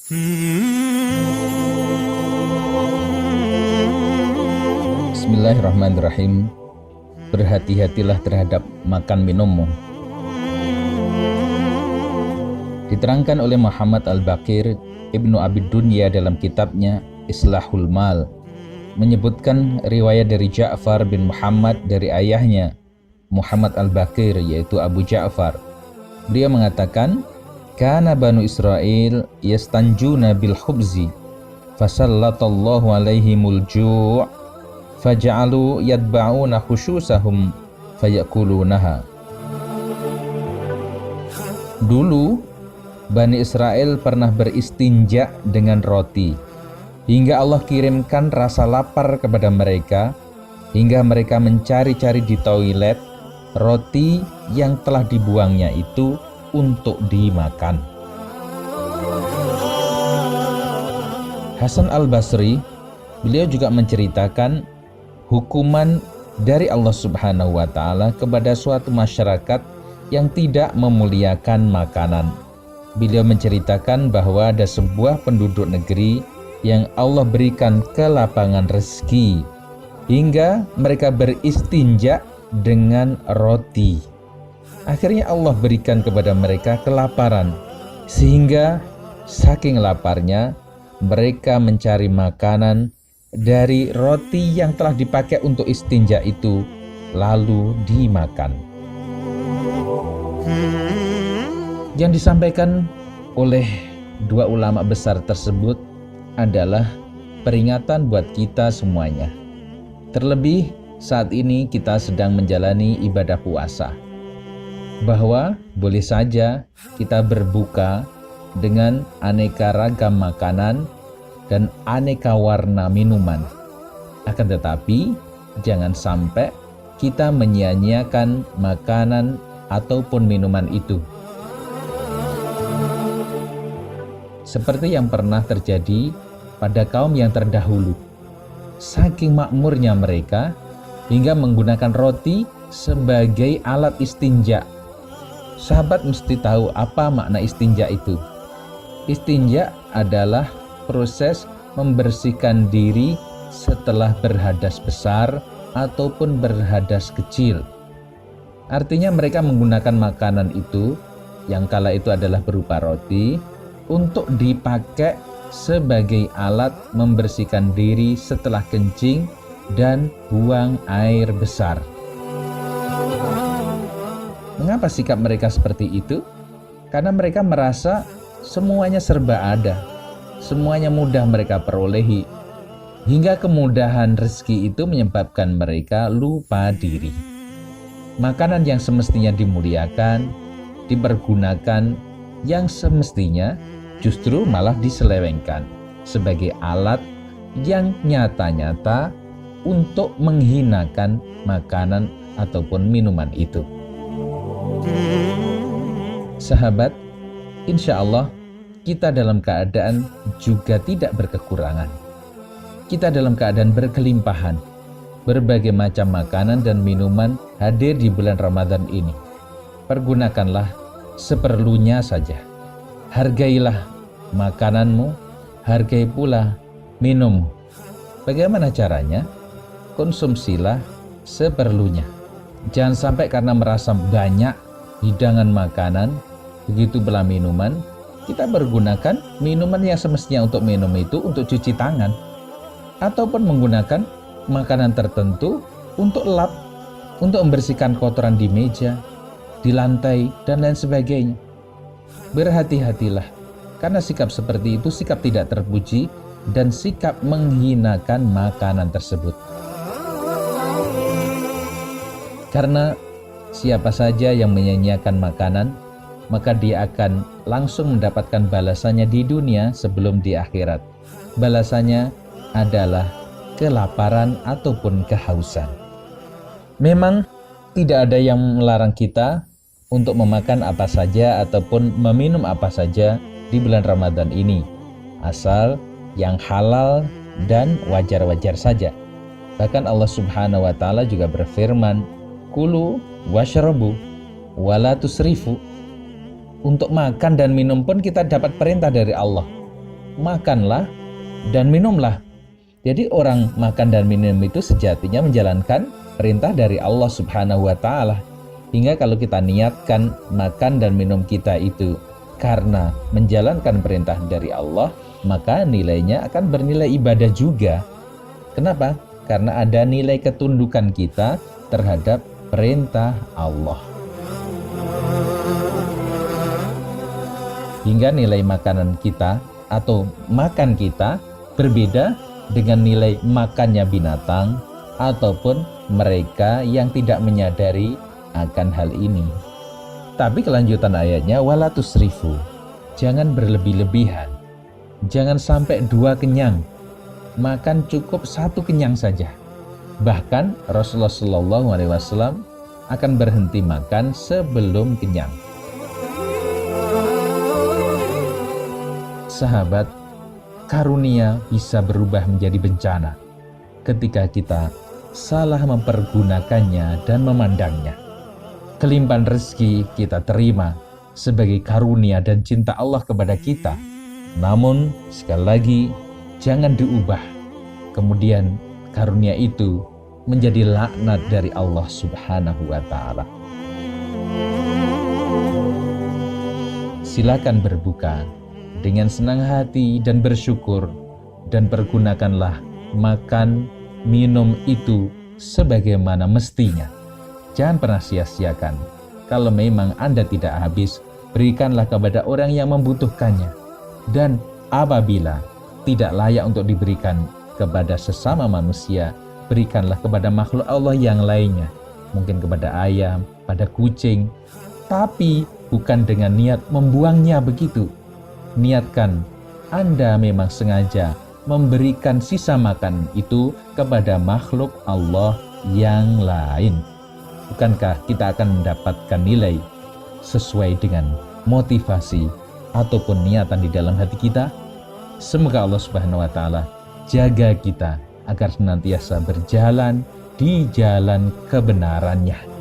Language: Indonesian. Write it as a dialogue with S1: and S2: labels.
S1: Bismillahirrahmanirrahim. Berhati-hatilah terhadap makan minummu. Diterangkan oleh Muhammad Al-Baqir Ibnu Abid Dunya dalam kitabnya Islahul Mal, menyebutkan riwayat dari Ja'far bin Muhammad dari ayahnya Muhammad Al-Baqir, yaitu Abu Ja'far. Beliau mengatakan, kana Banu Israel yastanjuna bil khubzi fasallatallahu alaihimul ju' faja'alu yadba'una khusyusahum fayakulunaha. Dulu Bani Israel pernah beristinja dengan roti, hingga Allah kirimkan rasa lapar kepada mereka, hingga mereka mencari-cari di toilet roti yang telah dibuangnya itu untuk dimakan. Hasan Al-Basri, beliau juga menceritakan hukuman dari Allah Subhanahu wa Ta'ala kepada suatu masyarakat yang tidak memuliakan makanan. Beliau menceritakan bahwa ada sebuah penduduk negeri yang Allah berikan kelapangan rezeki, hingga mereka beristinja dengan roti. Akhirnya Allah berikan kepada mereka kelaparan, sehingga saking laparnya mereka mencari makanan dari roti yang telah dipakai untuk istinja itu, lalu dimakan. Yang disampaikan oleh dua ulama besar tersebut adalah peringatan buat kita semuanya. Terlebih saat ini kita sedang menjalani ibadah puasa, bahwa boleh saja kita berbuka dengan aneka ragam makanan dan aneka warna minuman. Akan tetapi jangan sampai kita menyia-nyiakan makanan ataupun minuman itu. Seperti yang pernah terjadi pada kaum yang terdahulu. Saking makmurnya mereka hingga menggunakan roti sebagai alat istinja. Sahabat mesti tahu apa makna istinja itu. Istinja adalah proses membersihkan diri setelah berhadas besar ataupun berhadas kecil. Artinya mereka menggunakan makanan itu, yang kala itu adalah berupa roti, untuk dipakai sebagai alat membersihkan diri setelah kencing dan buang air besar. Mengapa sikap mereka seperti itu? Karena mereka merasa semuanya serba ada, semuanya mudah mereka perolehi, hingga kemudahan rezeki itu menyebabkan mereka lupa diri. Makanan yang semestinya dimuliakan, dipergunakan, yang semestinya justru malah diselewengkan sebagai alat yang nyata-nyata untuk menghinakan makanan ataupun minuman itu. Sahabat, insya Allah kita dalam keadaan juga tidak berkekurangan. Kita dalam keadaan berkelimpahan. Berbagai macam makanan dan minuman hadir di bulan Ramadan ini. Pergunakanlah seperlunya saja. Hargailah makananmu, hargai pula minummu. Bagaimana caranya? Konsumsilah seperlunya. Jangan sampai karena merasa banyak hidangan makanan, begitu pula minuman, kita menggunakan minuman yang semestinya untuk minum itu untuk cuci tangan, ataupun menggunakan makanan tertentu untuk lap, untuk membersihkan kotoran di meja, di lantai, dan lain sebagainya. Berhati-hatilah, karena sikap seperti itu sikap tidak terpuji dan sikap menghinakan makanan tersebut. Karena siapa saja yang menyia-nyiakan makanan, maka dia akan langsung mendapatkan balasannya di dunia sebelum di akhirat. Balasannya adalah kelaparan ataupun kehausan. Memang tidak ada yang melarang kita untuk memakan apa saja ataupun meminum apa saja di bulan Ramadan ini, asal yang halal dan wajar-wajar saja. Bahkan Allah Subhanahu wa Ta'ala juga berfirman, kulu washrabu wala tusrifu. Untuk makan dan minum pun kita dapat perintah dari Allah. makanlah dan minumlah. Jadi orang makan dan minum itu sejatinya menjalankan perintah dari Allah Subhanahu wa Ta'ala. Hingga kalau kita niatkan makan dan minum kita itu karena menjalankan perintah dari Allah, maka nilainya akan bernilai ibadah juga. Kenapa? Karena ada nilai ketundukan kita terhadap perintah Allah. Hingga nilai makanan kita atau makan kita berbeda dengan nilai makannya binatang ataupun mereka yang tidak menyadari akan hal ini. Tapi kelanjutan ayatnya, wala tusrifu, jangan berlebih-lebihan, jangan sampai 2 kenyang, makan cukup 1 kenyang saja. Bahkan Rasulullah SAW akan berhenti makan sebelum kenyang. Sahabat, karunia bisa berubah menjadi bencana ketika kita salah mempergunakannya dan memandangnya. Kelimpahan rezeki kita terima sebagai karunia dan cinta Allah kepada kita. Namun sekali lagi jangan diubah. Kemudian karunia itu menjadi laknat dari Allah Subhanahu wa Ta'ala. Silakan berbuka dengan senang hati dan bersyukur, dan pergunakanlah makan, minum itu sebagaimana mestinya. Jangan pernah sia-siakan. Kalau memang Anda tidak habis, berikanlah kepada orang yang membutuhkannya. Dan apabila tidak layak untuk diberikan kepada sesama manusia, berikanlah kepada makhluk Allah yang lainnya. Mungkin kepada ayam, pada kucing, tapi bukan dengan niat membuangnya begitu. Niatkan Anda memang sengaja memberikan sisa makan itu kepada makhluk Allah yang lain. Bukankah kita akan mendapatkan nilai sesuai dengan motivasi ataupun niatan di dalam hati kita? Semoga Allah Subhanahu wa Ta'ala jaga kita agar senantiasa berjalan di jalan kebenarannya.